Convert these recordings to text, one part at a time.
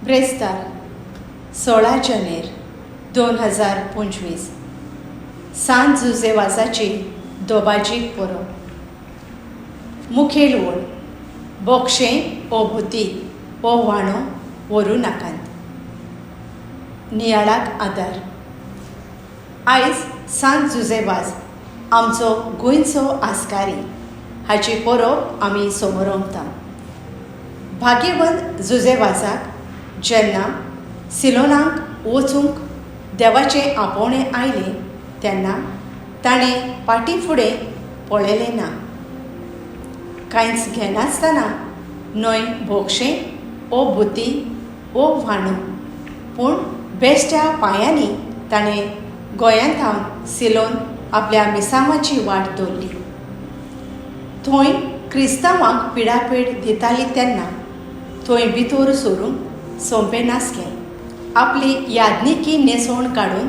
ब्रेस्तार 16 जानेर 2025 सांत जुजेवाजाची दोबाजीक परब। मुखेल ओळ बोक्षें ओ भुती ओ व्हाणो व्हरू नाकांत। नियाळाक आदार। आयज सांत जुजेवाज आमचो गोंयचो आस्कारी हाची परब आमी समोरंभता। भाग्यवंत जुजेवाजाक जेन्ना सिलोनाक वचूंक देवाचें आपोवणें आयलें तेन्ना ताणें फाटीं फुडें पळयलें ना। कांयच घेनासतना न्हय बोक्षें ओ भुती ओ व्हाणो, पूण बेश्ट्या पांयांनी ताणें गोंयांत सिलोन आपल्या मिसांवाची वाट धरली। थंय क्रिस्तांवांक पिडापेड दिताली तेन्ना थंय भितर सरूंक सोंपें नासलें। आपली यादनिकी न्हेसोवन काडून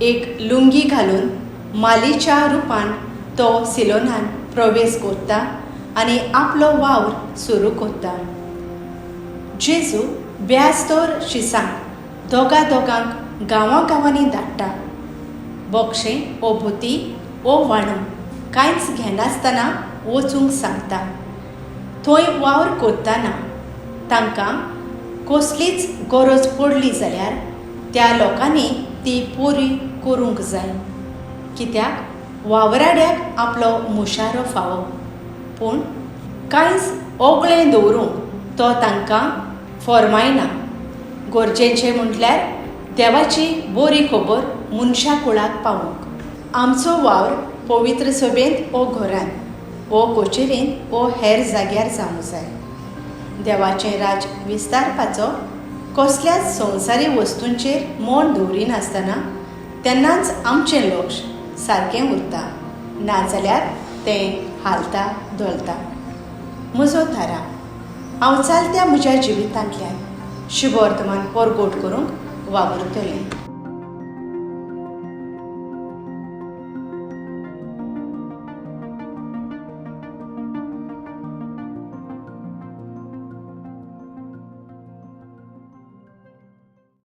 एक लुंगी घालून मालीच्या रुपान तो सिलोनान प्रवेश करता आनी आपलो वावर सुरू करता। जेजू ब्यास्तोर शिसांक दोगांक गांवांनी धाडटा। बोक्षें ओ भुती ओ व्हाणो कांयच घेनासतना वचूंक सांगता। थंय वावर करतना तांकां कसलीच गरज पडली जाल्यार त्या लोकांनी ती पुरी करूंक जाय, कित्याक वावराड्याक आपलो मुशारो फावो, पूण कांयच ओगळें दवरूंक तो तांकां फर्मायना। गरजेचें म्हटल्यार देवाची बरी खबर मनशा कुळाक पावोवंक। आमचो वावर पवित्र सभेंत ओ घरांत ओ कोचेरींत ओ हेर जाग्यार जावंक जाय। देवाचें राज विस्तारपाचो कसल्याच संवसारी वस्तूंचेर मोल दवरिनासतना तेन्नाच आमचें लक्ष सारकें उरता, नाजाल्यार तें हालता धोलता। म्हजो थारा, हांव चलत्या म्हज्या जिवितांतल्यान शुभ वर्तमान परगट करूंक वावुरतलें।